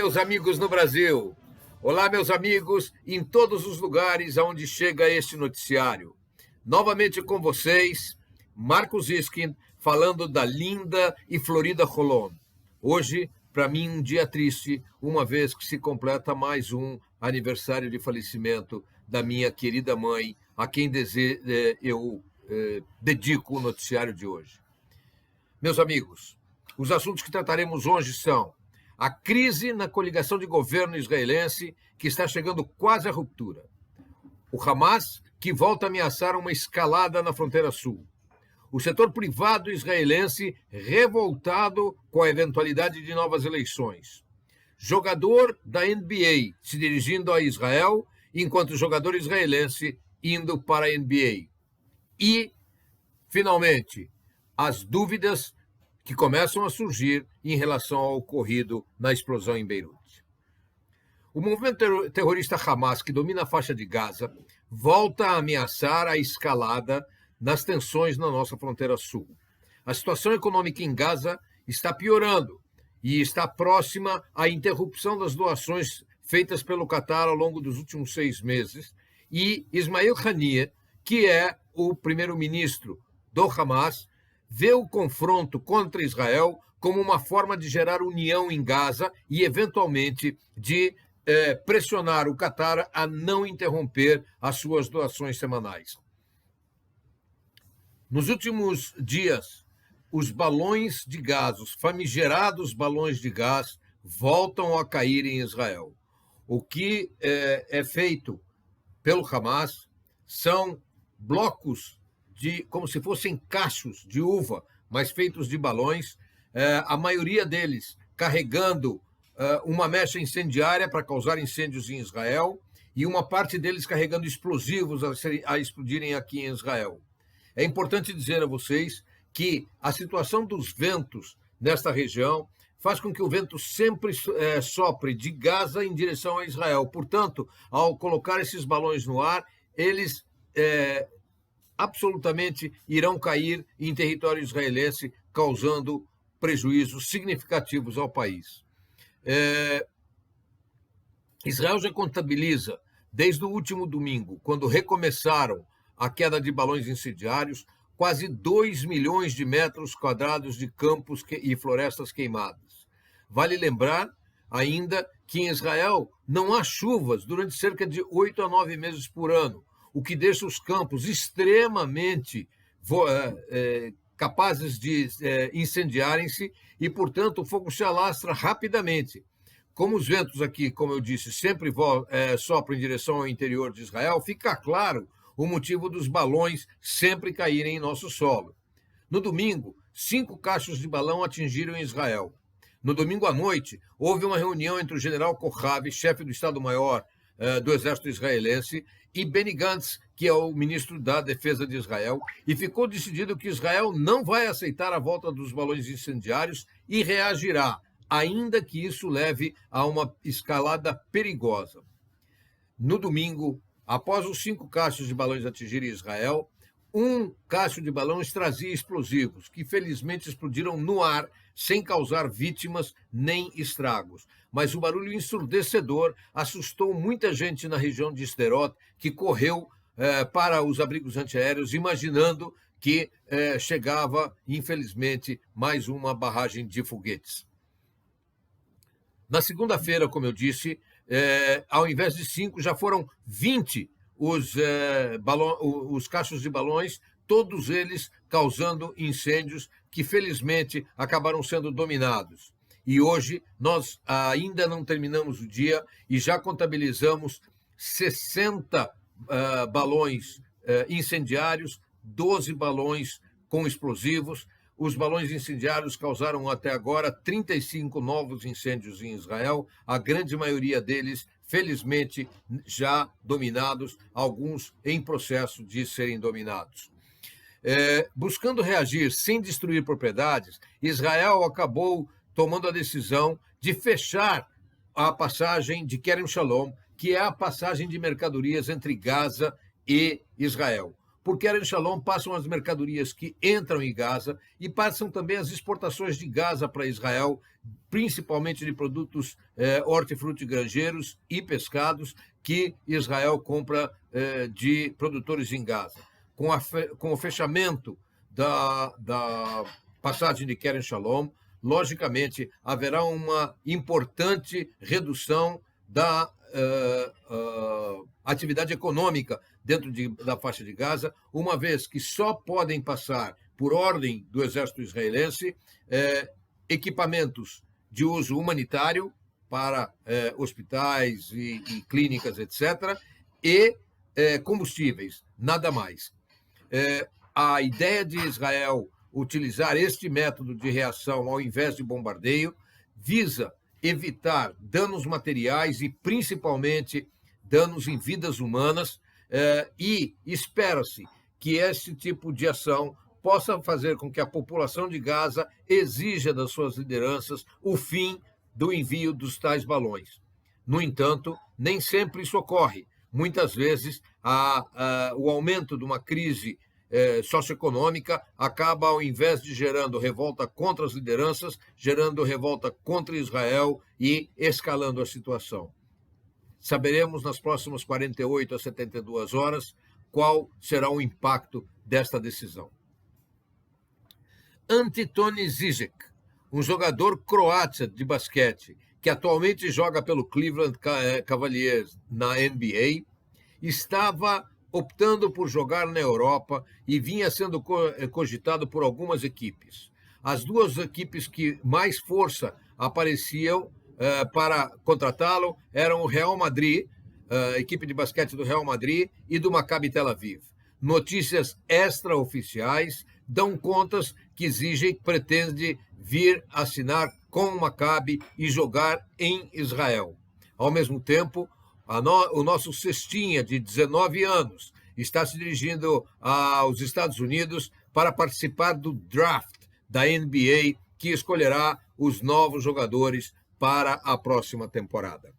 meus amigos no Brasil. Olá, meus amigos em todos os lugares aonde chega este noticiário. Novamente com vocês, Marcos Iskin, falando da linda e florida Holon. Hoje, para mim, um dia triste, uma vez que se completa mais um aniversário de falecimento da minha querida mãe, a quem eu dedico o noticiário de hoje. Meus amigos, os assuntos que trataremos hoje são a crise na coligação de governo israelense, que está chegando quase à ruptura. O Hamas, que volta a ameaçar uma escalada na fronteira sul. O setor privado israelense revoltado com a eventualidade de novas eleições. Jogador da NBA se dirigindo a Israel, enquanto jogador israelense indo para a NBA. E, finalmente, as dúvidas que começam a surgir em relação ao ocorrido na explosão em Beirute. O movimento terrorista Hamas, que domina a faixa de Gaza, volta a ameaçar a escalada nas tensões na nossa fronteira sul. A situação econômica em Gaza está piorando e está próxima à interrupção das doações feitas pelo Qatar ao longo dos últimos 6 meses, e Ismail Haniyeh, que é o primeiro-ministro do Hamas, vê o confronto contra Israel como uma forma de gerar união em Gaza e, eventualmente, de pressionar o Qatar a não interromper as suas doações semanais. Nos últimos dias, os balões de gás, os famigerados balões de gás, voltam a cair em Israel. O que é feito pelo Hamas são blocos como se fossem cachos de uva, mas feitos de balões, a maioria deles carregando uma mecha incendiária para causar incêndios em Israel, e uma parte deles carregando explosivos a explodirem aqui em Israel. É importante dizer a vocês que a situação dos ventos nesta região faz com que o vento sempre sopre de Gaza em direção a Israel. Portanto, ao colocar esses balões no ar, eles absolutamente irão cair em território israelense, causando prejuízos significativos ao país. Israel já contabiliza, desde o último domingo, quando recomeçaram a queda de balões incendiários, quase 2 milhões de metros quadrados de campos e florestas queimadas. Vale lembrar ainda que em Israel não há chuvas durante cerca de 8 a 9 meses por ano, o que deixa os campos extremamente capazes de incendiarem-se e, portanto, o fogo se alastra rapidamente. Como os ventos aqui, como eu disse, sempre sopram em direção ao interior de Israel, fica claro o motivo dos balões sempre caírem em nosso solo. No domingo, 5 cachos de balão atingiram Israel. No domingo à noite, houve uma reunião entre o general Kochavi, chefe do Estado-Maior do Exército Israelense, e Benny Gantz, que é o ministro da Defesa de Israel, e ficou decidido que Israel não vai aceitar a volta dos balões incendiários e reagirá, ainda que isso leve a uma escalada perigosa. No domingo, após os 5 cachos de balões atingirem Israel, um cacho de balões trazia explosivos, que felizmente explodiram no ar, sem causar vítimas nem estragos. Mas o barulho ensurdecedor assustou muita gente na região de Sderot, que correu para os abrigos antiaéreos, imaginando que chegava, infelizmente, mais uma barragem de foguetes. Na segunda-feira, como eu disse, ao invés de 5, já foram 20 os cachos de balões, todos eles causando incêndios que, felizmente, acabaram sendo dominados. E hoje nós ainda não terminamos o dia e já contabilizamos 60 balões incendiários, 12 balões com explosivos. Os balões incendiários causaram até agora 35 novos incêndios em Israel, a grande maioria deles, felizmente, já dominados, alguns em processo de serem dominados. Buscando reagir sem destruir propriedades, Israel acabou tomando a decisão de fechar a passagem de Kerem Shalom, que é a passagem de mercadorias entre Gaza e Israel. por Kerem Shalom passam as mercadorias que entram em Gaza e passam também as exportações de Gaza para Israel, principalmente de produtos hortifrutigranjeiros e pescados que Israel compra de produtores em Gaza. Com o fechamento da passagem de Kerem Shalom, logicamente, haverá uma importante redução da atividade econômica dentro da faixa de Gaza, uma vez que só podem passar, por ordem do exército israelense, equipamentos de uso humanitário para hospitais e clínicas, etc., e combustíveis, nada mais. A ideia de Israel utilizar este método de reação ao invés de bombardeio visa evitar danos materiais e, principalmente, danos em vidas humanas, e espera-se que esse tipo de ação possa fazer com que a população de Gaza exija das suas lideranças o fim do envio dos tais balões. No entanto, nem sempre isso ocorre. Muitas vezes, o aumento de uma crise socioeconômica acaba, ao invés de gerando revolta contra as lideranças, gerando revolta contra Israel e escalando a situação. Saberemos nas próximas 48 a 72 horas qual será o impacto desta decisão. Ante Toni Zizek, um jogador croata de basquete que atualmente joga pelo Cleveland Cavaliers na NBA, estava optando por jogar na Europa e vinha sendo cogitado por algumas equipes. As duas equipes que mais força apareciam para contratá-lo eram o Real Madrid, a equipe de basquete do Real Madrid, e do Maccabi Tel Aviv. Notícias extraoficiais dão contas que Zizek pretende vir assinar com o Maccabi e jogar em Israel. Ao mesmo tempo, o nosso cestinha de 19 anos está se dirigindo aos Estados Unidos para participar do draft da NBA, que escolherá os novos jogadores para a próxima temporada.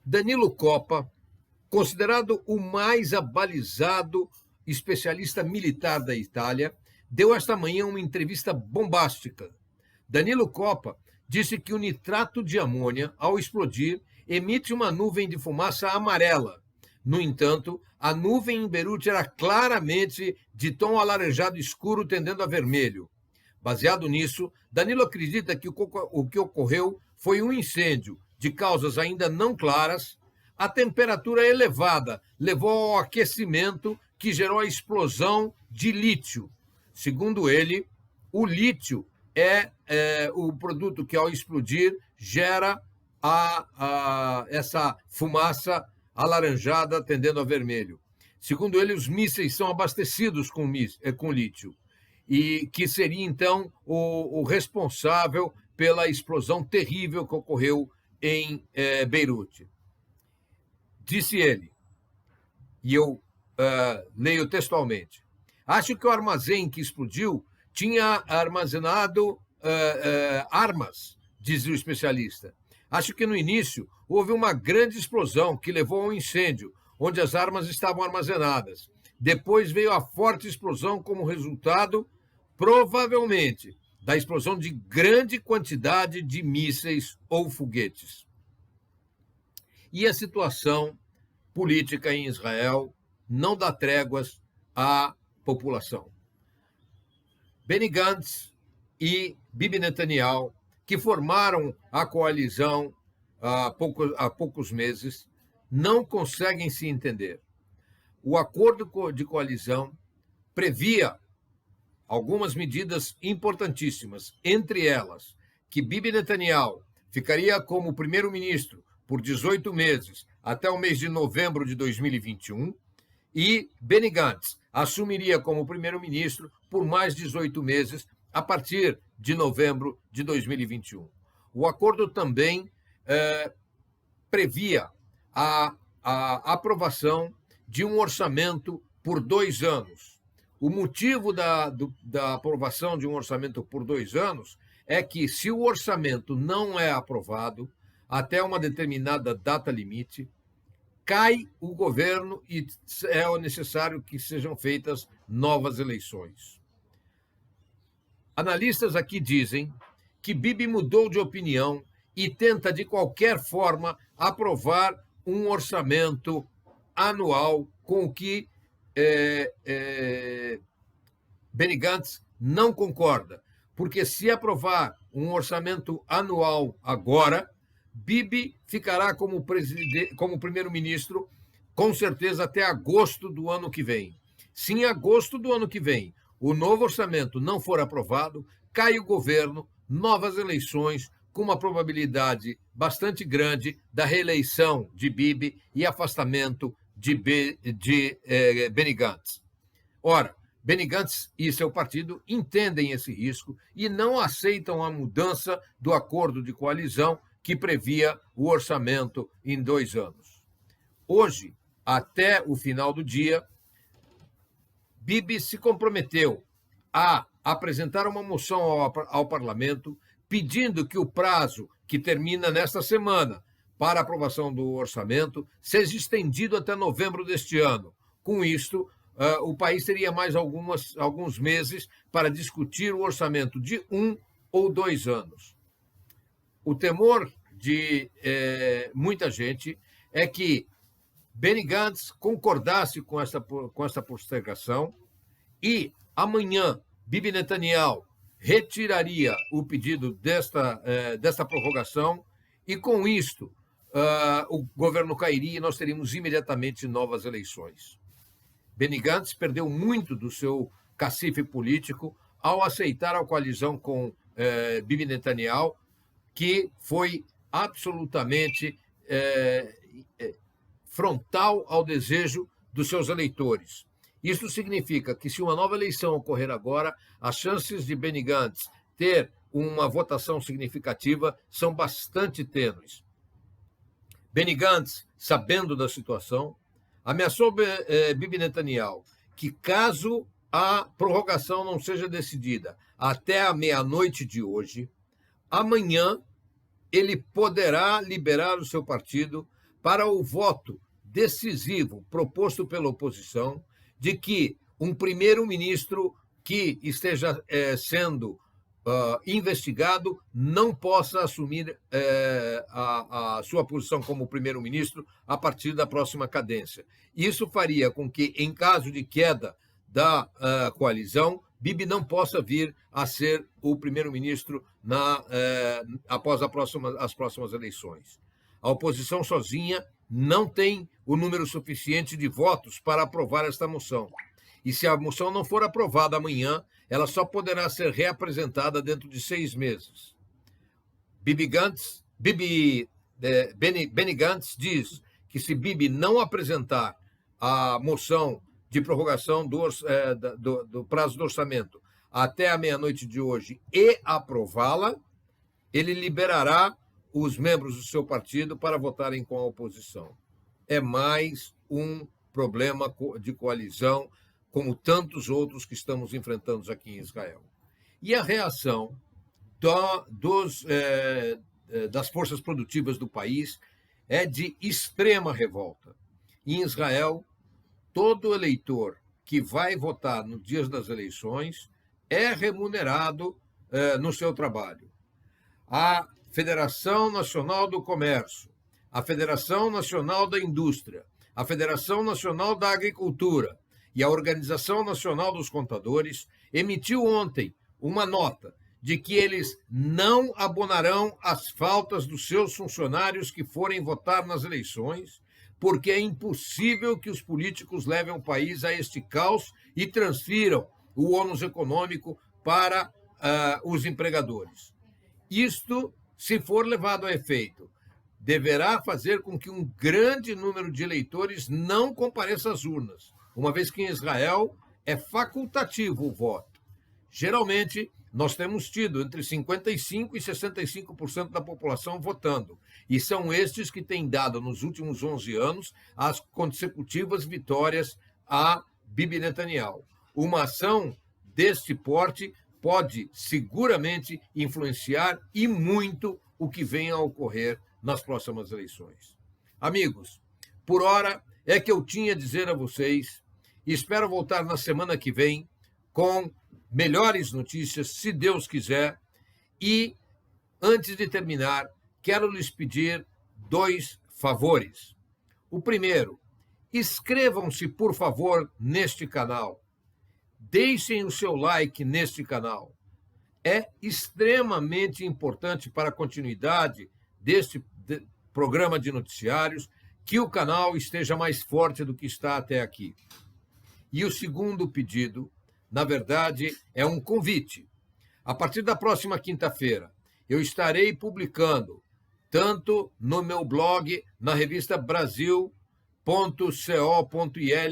Danilo Coppa, considerado o mais abalizado especialista militar da Itália, deu esta manhã uma entrevista bombástica. Danilo Coppa disse que o nitrato de amônia, ao explodir, emite uma nuvem de fumaça amarela. No entanto, a nuvem em Beirute era claramente de tom alaranjado escuro tendendo a vermelho. Baseado nisso, Danilo acredita que o que ocorreu foi um incêndio de causas ainda não claras. A temperatura elevada levou ao aquecimento que gerou a explosão de lítio. Segundo ele, o lítio é o produto que, ao explodir, gera essa fumaça alaranjada tendendo a vermelho. Segundo ele, os mísseis são abastecidos com lítio, e que seria, então, o responsável pela explosão terrível que ocorreu em Beirute. Disse ele, e eu leio textualmente: acho que o armazém que explodiu tinha armazenado armas, diz o especialista. Acho que no início houve uma grande explosão que levou a um incêndio, onde as armas estavam armazenadas. Depois veio a forte explosão como resultado, provavelmente, da explosão de grande quantidade de mísseis ou foguetes. E a situação política em Israel não dá tréguas à população. Benny Gantz e Bibi Netanyahu, que formaram a coalizão há poucos meses, não conseguem se entender. O acordo de coalizão previa algumas medidas importantíssimas, entre elas que Bibi Netanyahu ficaria como primeiro-ministro por 18 meses até o mês de novembro de 2021 e Benny Gantz assumiria como primeiro-ministro por mais 18 meses a partir de novembro de 2021. O acordo também previa a aprovação de um orçamento por 2 anos. O motivo da aprovação de um orçamento por 2 anos é que, se o orçamento não é aprovado até uma determinada data limite, cai o governo e é necessário que sejam feitas novas eleições. Analistas aqui dizem que Bibi mudou de opinião e tenta, de qualquer forma, aprovar um orçamento anual com o que Benny Gantz não concorda, porque se aprovar um orçamento anual agora, Bibi ficará como primeiro-ministro, com certeza, até agosto do ano que vem. Se em agosto do ano que vem o novo orçamento não for aprovado, cai o governo, novas eleições, com uma probabilidade bastante grande da reeleição de Bibi e afastamento de Benny Gantz. Ora, Benny Gantz e seu partido entendem esse risco e não aceitam a mudança do acordo de coalizão que previa o orçamento em 2 anos. Hoje, até o final do dia, Bibi se comprometeu a apresentar uma moção ao parlamento pedindo que o prazo que termina nesta semana para aprovação do orçamento seja estendido até novembro deste ano. Com isto, o país teria mais alguns meses para discutir o orçamento de 1 ou 2 anos. O temor de muita gente é que Benny Gantz concordasse com essa postergação e amanhã Bibi Netanyahu retiraria o pedido desta prorrogação e, com isto, o governo cairia e nós teríamos imediatamente novas eleições. Benny Gantz perdeu muito do seu cacife político ao aceitar a coalizão com Bibi Netanyahu, que foi absolutamente frontal ao desejo dos seus eleitores. Isso significa que, se uma nova eleição ocorrer agora, as chances de Benny Gantz ter uma votação significativa são bastante tênues. Benny Gantz, sabendo da situação, ameaçou Bibi Netanyahu que, caso a prorrogação não seja decidida até a meia-noite de hoje, amanhã ele poderá liberar o seu partido para o voto decisivo proposto pela oposição de que um primeiro-ministro que esteja sendo investigado não possa assumir a sua posição como primeiro-ministro a partir da próxima cadência. Isso faria com que, em caso de queda da coalizão, Bibi não possa vir a ser o primeiro-ministro após as próximas eleições. A oposição sozinha não tem o número suficiente de votos para aprovar esta moção. E se a moção não for aprovada amanhã, ela só poderá ser reapresentada dentro de 6 meses. Benny Gantz diz que, se Bibi não apresentar a moção de prorrogação do prazo do orçamento até a meia-noite de hoje e aprová-la, ele liberará os membros do seu partido para votarem com a oposição. É mais um problema de coalizão, como tantos outros que estamos enfrentando aqui em Israel. E a reação das forças produtivas do país é de extrema revolta. Em Israel, todo eleitor que vai votar nos dias das eleições é remunerado no seu trabalho. A Federação Nacional do Comércio, a Federação Nacional da Indústria, a Federação Nacional da Agricultura e a Organização Nacional dos Contadores emitiu ontem uma nota de que eles não abonarão as faltas dos seus funcionários que forem votar nas eleições, porque é impossível que os políticos levem o país a este caos e transfiram o ônus econômico para os empregadores. Isto, se for levado a efeito, deverá fazer com que um grande número de eleitores não compareça às urnas, uma vez que em Israel é facultativo o voto. Geralmente, nós temos tido entre 55% e 65% da população votando, e são estes que têm dado, nos últimos 11 anos, as consecutivas vitórias a Bibi Netanyahu. Uma ação deste porte pode seguramente influenciar e muito o que venha a ocorrer nas próximas eleições. Amigos, por hora é que eu tinha a dizer a vocês. Espero voltar na semana que vem com melhores notícias, se Deus quiser. E, antes de terminar, quero lhes pedir 2 favores. O primeiro, inscrevam-se, por favor, neste canal. Deixem o seu like neste canal. É extremamente importante para a continuidade deste programa de noticiários que o canal esteja mais forte do que está até aqui. E o segundo pedido, na verdade, é um convite. A partir da próxima quinta-feira, eu estarei publicando, tanto no meu blog, na revista Brasil.co.il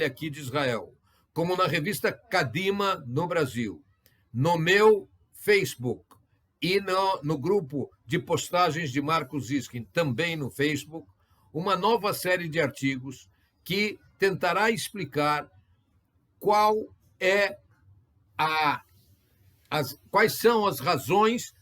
aqui de Israel, como na revista Kadima no Brasil, no meu Facebook e no grupo de postagens de Marcos Ziskin, também no Facebook, uma nova série de artigos que tentará explicar quais são as razões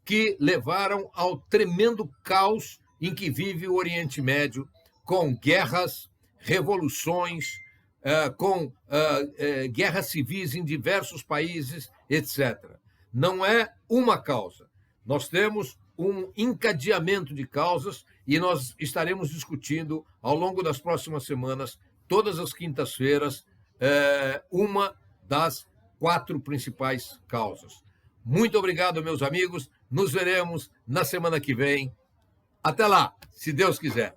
que levaram ao tremendo caos em que vive o Oriente Médio, com guerras, revoluções, com guerras civis em diversos países, etc. Não é uma causa. Nós temos um encadeamento de causas e nós estaremos discutindo ao longo das próximas semanas, todas as quintas-feiras, uma das 4 principais causas. Muito obrigado, meus amigos. Nos veremos na semana que vem. Até lá, se Deus quiser.